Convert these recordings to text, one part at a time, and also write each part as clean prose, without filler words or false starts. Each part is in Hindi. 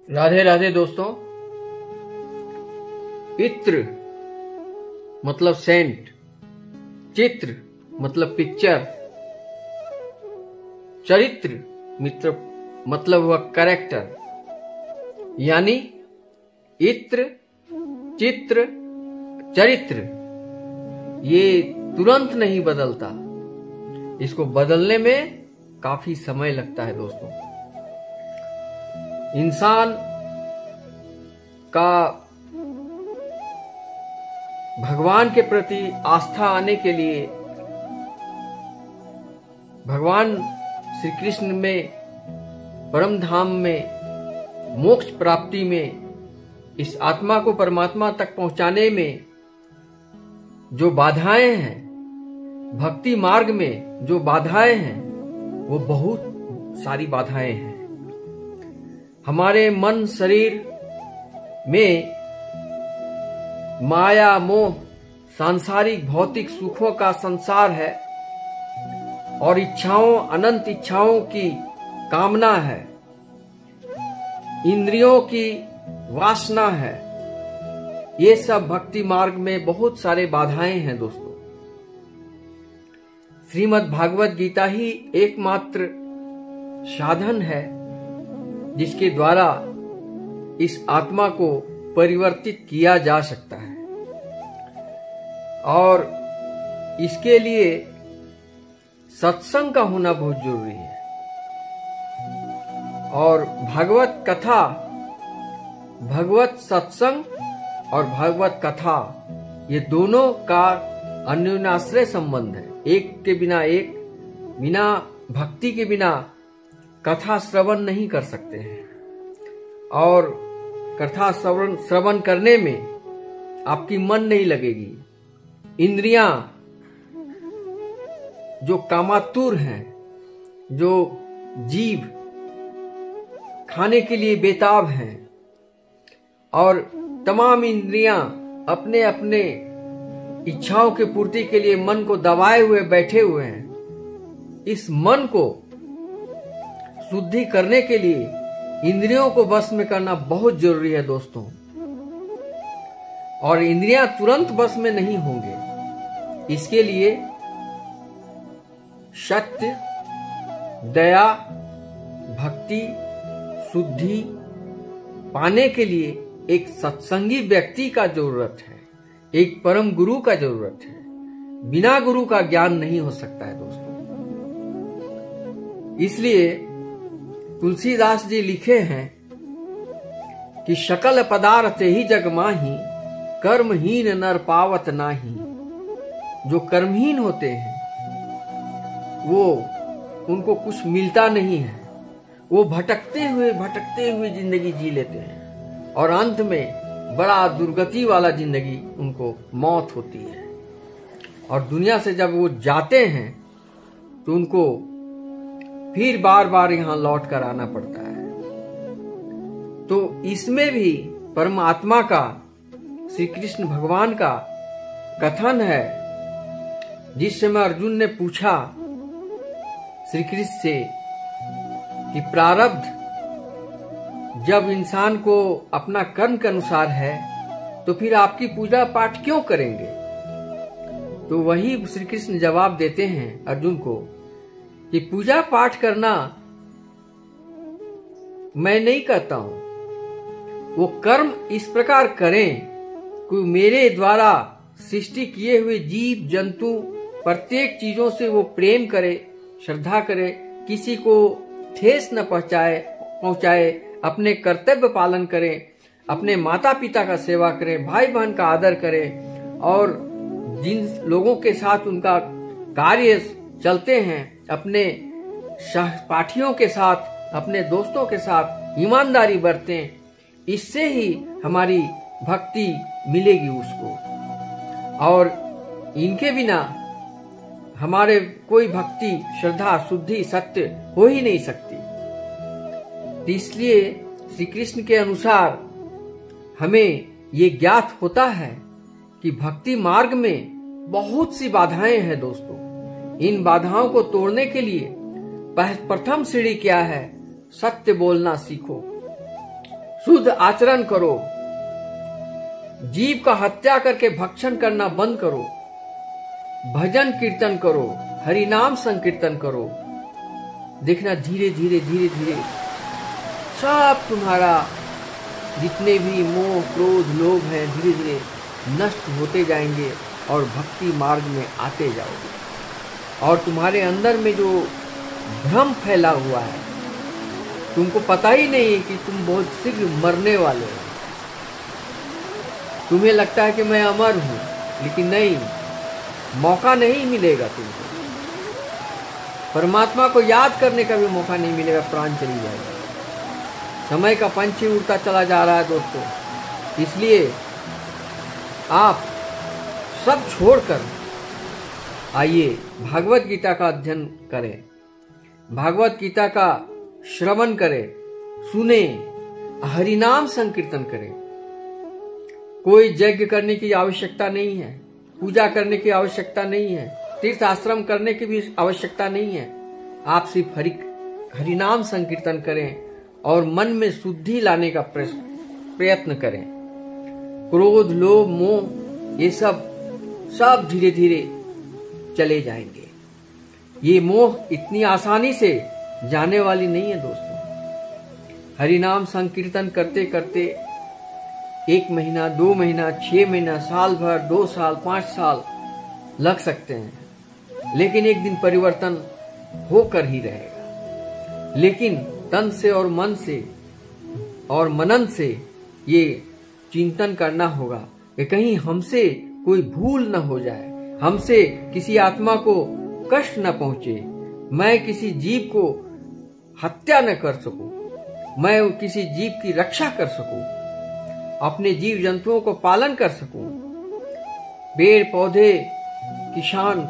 राधे राधे दोस्तों। इत्र मतलब सेंट, चित्र मतलब पिक्चर, चरित्र मतलब वह कैरेक्टर। यानी इत्र, चित्र, चरित्र ये तुरंत नहीं बदलता, इसको बदलने में काफी समय लगता है दोस्तों। इंसान का भगवान के प्रति आस्था आने के लिए, भगवान श्री कृष्ण में, परम धाम में, मोक्ष प्राप्ति में, इस आत्मा को परमात्मा तक पहुंचाने में जो बाधाएं हैं, भक्ति मार्ग में जो बाधाएं हैं, वो बहुत सारी बाधाएं हैं। हमारे मन शरीर में माया मोह, सांसारिक भौतिक सुखों का संसार है और इच्छाओं, अनंत इच्छाओं की कामना है, इंद्रियों की वासना है। ये सब भक्ति मार्ग में बहुत सारे बाधाएं हैं दोस्तों। श्रीमद् भागवत गीता ही एकमात्र साधन है जिसके द्वारा इस आत्मा को परिवर्तित किया जा सकता है, और इसके लिए सत्संग का होना बहुत जरूरी है। और भागवत कथा, भगवत सत्संग और भागवत कथा, ये दोनों का अन्योन्याश्रय संबंध है। एक के बिना एक, बिना भक्ति के बिना कथा श्रवण नहीं कर सकते हैं, और कथा श्रवण करने में आपकी मन नहीं लगेगी। इंद्रियां जो कामातुर हैं, जो जीव खाने के लिए बेताब हैं, और तमाम इंद्रियां अपने अपने इच्छाओं की पूर्ति के लिए मन को दबाए हुए बैठे हुए हैं। इस मन को शुद्धि करने के लिए इंद्रियों को वश में करना बहुत जरूरी है दोस्तों। और इंद्रियां तुरंत वश में नहीं होंगे, इसके लिए सत्य, दया, भक्ति, शुद्धि पाने के लिए एक सत्संगी व्यक्ति का जरूरत है, एक परम गुरु का जरूरत है। बिना गुरु का ज्ञान नहीं हो सकता है दोस्तों। इसलिए तुलसीदास जी लिखे हैं कि सकल पदार्थ ही जग माही, कर्महीन नर पावत नाही। जो कर्महीन होते हैं वो, उनको कुछ मिलता नहीं है, वो भटकते हुए जिंदगी जी लेते हैं, और अंत में बड़ा दुर्गति वाला जिंदगी उनको मौत होती है। और दुनिया से जब वो जाते हैं तो उनको फिर बार बार यहां लौट कर आना पड़ता है। तो इसमें भी परमात्मा का, श्री कृष्ण भगवान का कथन है। जिस समय अर्जुन ने पूछा श्री कृष्ण से कि प्रारब्ध जब इंसान को अपना कर्म के अनुसार है तो फिर आपकी पूजा पाठ क्यों करेंगे, तो वही श्री कृष्ण जवाब देते हैं अर्जुन को कि पूजा पाठ करना मैं नहीं करता हूं, वो कर्म इस प्रकार करें कि मेरे द्वारा सृष्टि किए हुए जीव जंतु प्रत्येक चीजों से वो प्रेम करे, श्रद्धा करे, किसी को ठेस न पहुंचाए, अपने कर्तव्य पालन करें, अपने माता पिता का सेवा करें, भाई बहन का आदर करें, और जिन लोगों के साथ उनका कार्य चलते हैं, अपने सहपाठियों के साथ, अपने दोस्तों के साथ ईमानदारी बरतें। इससे ही हमारी भक्ति मिलेगी उसको, और इनके बिना हमारे कोई भक्ति, श्रद्धा, शुद्धि, सत्य हो ही नहीं सकती। इसलिए श्री कृष्ण के अनुसार हमें ये ज्ञात होता है कि भक्ति मार्ग में बहुत सी बाधाएं हैं दोस्तों। इन बाधाओं को तोड़ने के लिए प्रथम सीढ़ी क्या है? सत्य बोलना सीखो, शुद्ध आचरण करो, जीव का हत्या करके भक्षण करना बंद करो, भजन कीर्तन करो, हरि नाम संकीर्तन करो। देखना धीरे धीरे धीरे धीरे सब तुम्हारा जितने भी मोह क्रोध लोभ हैं धीरे धीरे नष्ट होते जाएंगे और भक्ति मार्ग में आते जाओगे। और तुम्हारे अंदर में जो भ्रम फैला हुआ है, तुमको पता ही नहीं कि तुम बहुत शीघ्र मरने वाले हो। तुम्हें लगता है कि मैं अमर हूं, लेकिन नहीं, मौका नहीं मिलेगा तुमको। परमात्मा को याद करने का भी मौका नहीं मिलेगा, प्राण चली जाएगा। समय का पंछी उड़ता चला जा रहा है दोस्तों। इसलिए आप सब छोड़कर आइए भागवत गीता का अध्ययन करें, भागवत गीता का श्रवण करें, सुने, हरिनाम संकीर्तन करें। कोई यज्ञ करने की आवश्यकता नहीं है, पूजा करने की आवश्यकता नहीं है, तीर्थ आश्रम करने की भी आवश्यकता नहीं है। आप सिर्फ हरिनाम संकीर्तन करें और मन में शुद्धि लाने का प्रयत्न करें। क्रोध लोभ मोह ये सब धीरे धीरे चले जाएंगे। ये मोह इतनी आसानी से जाने वाली नहीं है दोस्तों। हरिनाम संकीर्तन करते करते 1 महीना 2 महीना 6 महीना साल भर 2 साल 5 साल लग सकते हैं, लेकिन एक दिन परिवर्तन होकर ही रहेगा। लेकिन तन से और मन से और मनन से ये चिंतन करना होगा कि कहीं हमसे कोई भूल न हो जाए, हमसे किसी आत्मा को कष्ट न पहुंचे, मैं किसी जीव को हत्या न कर सकूं, मैं किसी जीव की रक्षा कर सकूं, अपने जीव जंतुओं को पालन कर सकूं। पेड़ पौधे किसान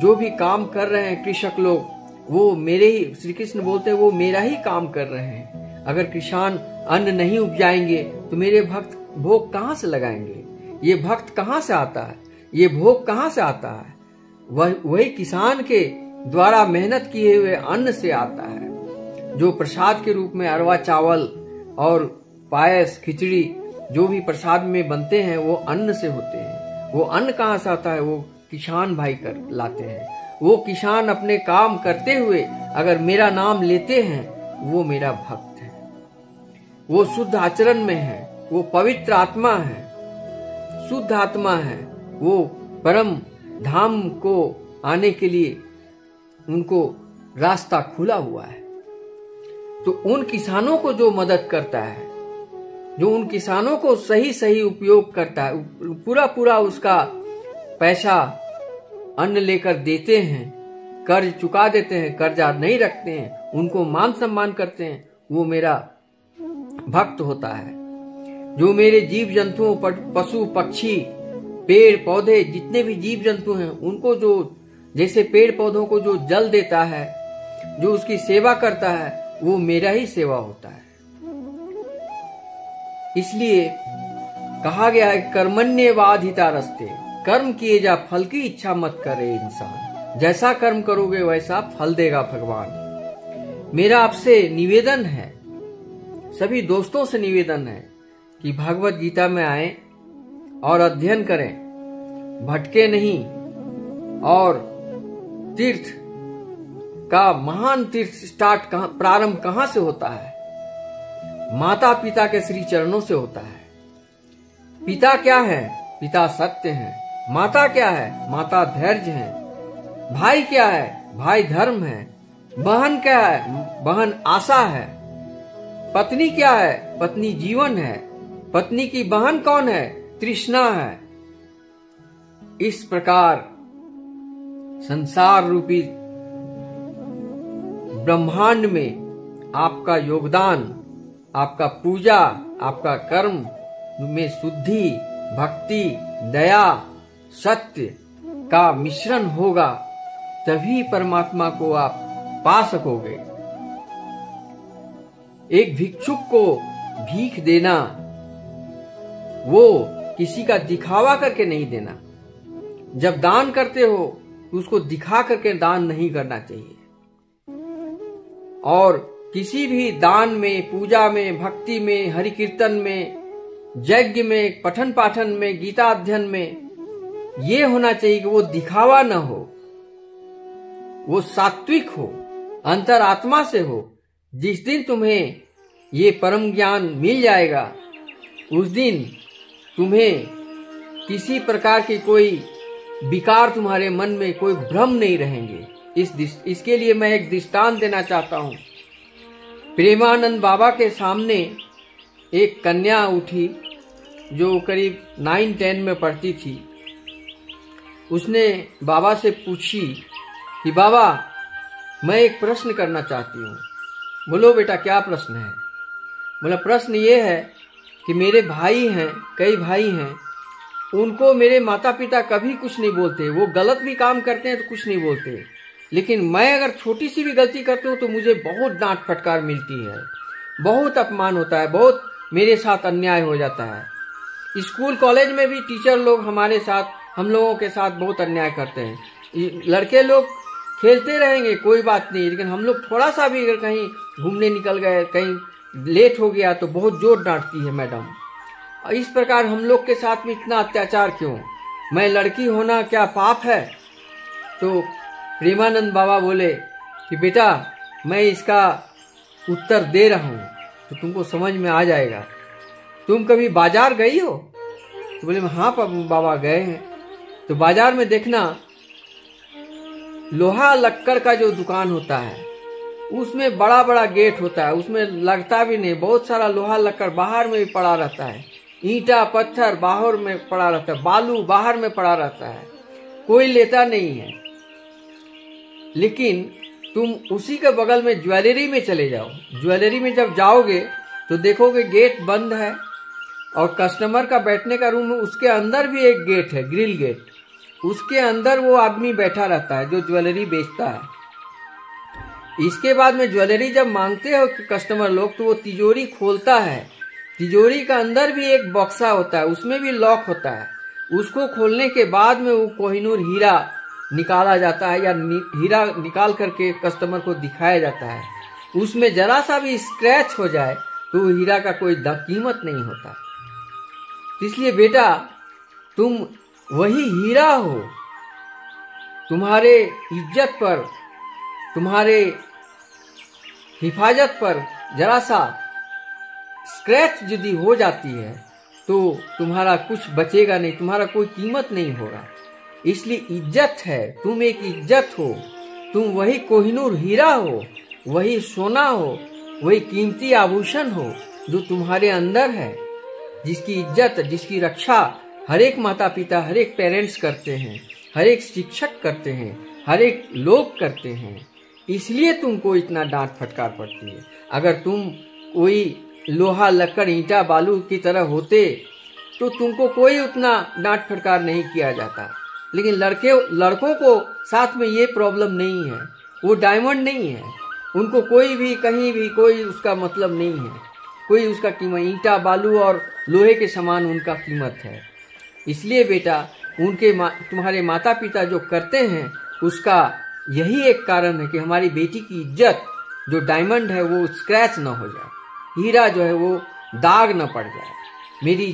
जो भी काम कर रहे हैं, कृषक लोग, वो मेरे ही, श्री कृष्ण बोलते हैं वो मेरा ही काम कर रहे हैं। अगर किसान अन्न नहीं उपजाएंगे तो मेरे भक्त भोग कहाँ से लगाएंगे? ये भक्त कहाँ से आता है? ये भोग कहाँ से आता है? वही किसान के द्वारा मेहनत किए हुए अन्न से आता है। जो प्रसाद के रूप में अरवा चावल और पायस खिचड़ी जो भी प्रसाद में बनते हैं वो अन्न से होते हैं। वो अन्न कहाँ से आता है? वो किसान भाई कर लाते हैं। वो किसान अपने काम करते हुए अगर मेरा नाम लेते हैं, वो मेरा भक्त है, वो शुद्ध आचरण में है, वो पवित्र आत्मा है, शुद्ध आत्मा है, वो परम धाम को आने के लिए उनको रास्ता खुला हुआ है। तो उन किसानों को जो मदद करता है, जो उन किसानों को सही सही उपयोग करता है, पूरा उसका पैसा अन्न लेकर देते हैं, कर्ज चुका देते हैं, कर्जा नहीं रखते हैं, उनको मान सम्मान करते हैं, वो मेरा भक्त होता है। जो मेरे जीव जंतुओं पशु पक्षी पेड़ पौधे जितने भी जीव जंतु हैं उनको जो जैसे पेड़ पौधों को जो जल देता है, जो उसकी सेवा करता है, वो मेरा ही सेवा होता है। इसलिए कहा गया है कर्मण्येवाधिता रस्ते, कर्म किए जा फल की इच्छा मत करे इंसान। जैसा कर्म करोगे वैसा फल देगा भगवान। मेरा आपसे निवेदन है, सभी दोस्तों से निवेदन है कि भागवत गीता में आए और अध्ययन करें, भटके नहीं। और तीर्थ का महान तीर्थ प्रारंभ कहां से होता है? माता पिता के श्री चरणों से होता है। पिता क्या है? पिता सत्य है। माता क्या है? माता धैर्य है। भाई क्या है? भाई धर्म है। बहन क्या है? बहन आशा है। पत्नी क्या है? पत्नी जीवन है। पत्नी की बहन कौन है? तृष्णा है। इस प्रकार संसार रूपी ब्रह्मांड में आपका योगदान, आपका पूजा, आपका कर्म में शुद्धि, भक्ति, दया, सत्य का मिश्रण होगा, तभी परमात्मा को आप पा सकोगे। एक भिक्षुक को भीख देना, वो किसी का दिखावा करके नहीं देना। जब दान करते हो उसको दिखा करके दान नहीं करना चाहिए। और किसी भी दान में, पूजा में, भक्ति में, हरि कीर्तन में, यज्ञ में, पठन पाठन में, गीता अध्ययन में ये होना चाहिए कि वो दिखावा न हो, वो सात्विक हो, अंतरात्मा से हो। जिस दिन तुम्हें ये परम ज्ञान मिल जाएगा उस दिन तुम्हें किसी प्रकार की कोई विकार तुम्हारे मन में, कोई भ्रम नहीं रहेंगे। इसके लिए मैं एक दृष्टांत देना चाहता हूं। प्रेमानंद बाबा के सामने एक कन्या उठी जो करीब 9-10 में पढ़ती थी। उसने बाबा से पूछी कि बाबा मैं एक प्रश्न करना चाहती हूँ। बोलो बेटा क्या प्रश्न है? बोला प्रश्न ये है कि मेरे भाई हैं, कई भाई हैं, उनको मेरे माता पिता कभी कुछ नहीं बोलते, वो गलत भी काम करते हैं तो कुछ नहीं बोलते, लेकिन मैं अगर छोटी सी भी गलती करती हूँ तो मुझे बहुत डांट फटकार मिलती है, बहुत अपमान होता है, बहुत मेरे साथ अन्याय हो जाता है। स्कूल कॉलेज में भी टीचर लोग हमारे साथ, हम लोगों के साथ बहुत अन्याय करते हैं। लड़के लोग खेलते रहेंगे कोई बात नहीं, लेकिन हम लोग थोड़ा सा भी अगर कहीं घूमने निकल गए, कहीं लेट हो गया तो बहुत जोर डांटती है मैडम। इस प्रकार हम लोग के साथ में इतना अत्याचार क्यों? मैं लड़की होना क्या पाप है? तो प्रेमानंद बाबा बोले कि बेटा मैं इसका उत्तर दे रहा हूं तो तुमको समझ में आ जाएगा। तुम कभी बाजार गई हो? तो बोले हाँ बाबा गए हैं। तो बाजार में देखना लोहा लक्कड़ का जो दुकान होता है उसमें बड़ा बड़ा गेट होता है, उसमें लगता भी नहीं, बहुत सारा लोहा लक्कड़ बाहर में भी पड़ा रहता है, ईंटा पत्थर बाहर में पड़ा रहता है, बालू बाहर में पड़ा रहता है, कोई लेता नहीं है। लेकिन तुम उसी के बगल में ज्वेलरी में चले जाओ। ज्वेलरी में जब जाओगे तो देखोगे गेट बंद है और कस्टमर का बैठने का रूम, उसके अंदर भी एक गेट है, ग्रिल गेट, उसके अंदर वो आदमी बैठा रहता है जो ज्वेलरी बेचता है। इसके बाद में ज्वेलरी जब मांगते हो कस्टमर लोग तो वो तिजोरी खोलता है, तिजोरी का अंदर भी एक बक्सा होता है, उसमें भी लॉक होता है। उसको खोलने के बाद में वो कोहिनूर हीरा निकाला जाता है या हीरा निकाल करके कस्टमर को दिखाया जाता है। उसमें जरा सा भी स्क्रैच हो जाए तो वो हीरा का कोई कीमत नहीं होता। इसलिए बेटा तुम वही हीरा हो, तुम्हारे इज्जत पर, तुम्हारे हिफाजत पर जरा सा स्क्रैच यदि हो जाती है तो तुम्हारा कुछ बचेगा नहीं, तुम्हारा कोई कीमत नहीं होगा। इसलिए इज्जत है, तुम एक इज्जत हो, तुम वही कोहिनूर हीरा हो, वही सोना हो, वही कीमती आभूषण हो जो तुम्हारे अंदर है, जिसकी इज्जत, जिसकी रक्षा हर एक माता पिता, हर एक पेरेंट्स करते हैं, हर एक शिक्षक करते हैं, हर एक लोग करते हैं। इसलिए तुमको इतना डांट फटकार पड़ती है। अगर तुम कोई लोहा लक्कड़ ईंटा बालू की तरह होते तो तुमको कोई उतना डांट फटकार नहीं किया जाता। लेकिन लड़कों को साथ में ये प्रॉब्लम नहीं है, वो डायमंड नहीं है, उनको कोई भी कहीं भी कोई उसका मतलब नहीं है, कोई उसका कीमत, ईंटा बालू और लोहे के समान उनका कीमत है। इसलिए बेटा तुम्हारे माता पिता जो करते हैं उसका यही एक कारण है कि हमारी बेटी की इज्जत जो डायमंड है वो स्क्रैच न हो जाए, हीरा जो है वो दाग न पड़ जाए, मेरी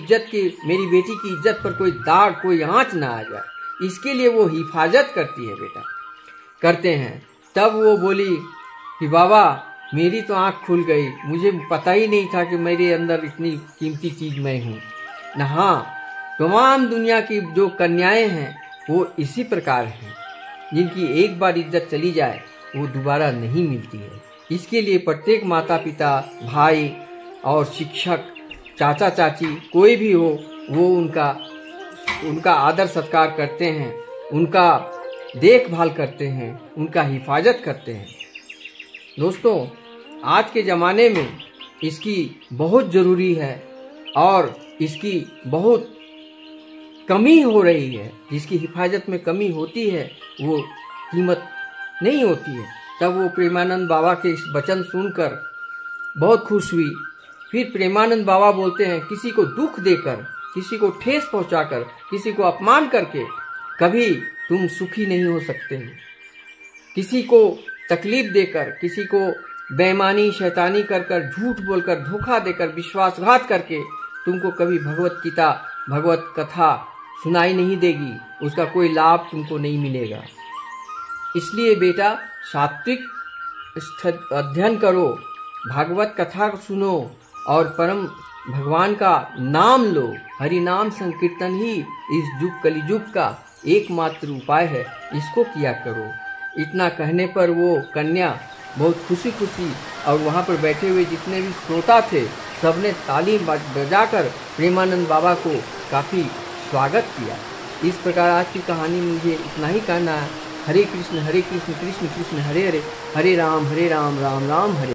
बेटी की इज्जत पर कोई दाग, कोई आंच ना आ जाए, इसके लिए वो हिफाजत करती है बेटा, करते हैं। तब वो बोली कि बाबा मेरी तो आंख खुल गई, मुझे पता ही नहीं था कि मेरे अंदर इतनी कीमती चीज मैं हूँ न। हाँ, तमाम दुनिया की जो कन्याएं हैं वो इसी प्रकार हैं, जिनकी एक बार इज्जत चली जाए वो दोबारा नहीं मिलती है। इसके लिए प्रत्येक माता पिता, भाई और शिक्षक, चाचा चाची, कोई भी हो, वो उनका आदर सत्कार करते हैं, उनका देखभाल करते हैं, उनका हिफाजत करते हैं। दोस्तों, आज के ज़माने में इसकी बहुत ज़रूरी है और इसकी बहुत कमी हो रही है। जिसकी हिफाजत में कमी होती है वो कीमत नहीं होती है। तब वो प्रेमानंद बाबा के इस वचन सुनकर बहुत खुश हुई। फिर प्रेमानंद बाबा बोलते हैं, किसी को दुख देकर, किसी को ठेस पहुंचाकर, किसी को अपमान करके कभी तुम सुखी नहीं हो सकते हो। किसी को तकलीफ देकर, किसी को बेईमानी शैतानी कर कर, झूठ बोलकर, धोखा देकर, विश्वासघात करके तुमको कभी भगवत गीता, भगवत कथा सुनाई नहीं देगी, उसका कोई लाभ तुमको नहीं मिलेगा। इसलिए बेटा सात्विक अध्ययन करो, भागवत कथा सुनो और परम भगवान का नाम लो। हरि नाम संकीर्तन ही इस युग कलियुग का एकमात्र उपाय है, इसको किया करो। इतना कहने पर वो कन्या बहुत खुशी खुशी और वहाँ पर बैठे हुए जितने भी श्रोता थे सबने ताली बजाकर प्रेमानंद बाबा को काफ़ी स्वागत किया। इस प्रकार आज की कहानी में मुझे इतना ही कहना है। हरे कृष्ण कृष्ण कृष्ण हरे हरे, हरे राम राम राम हरे।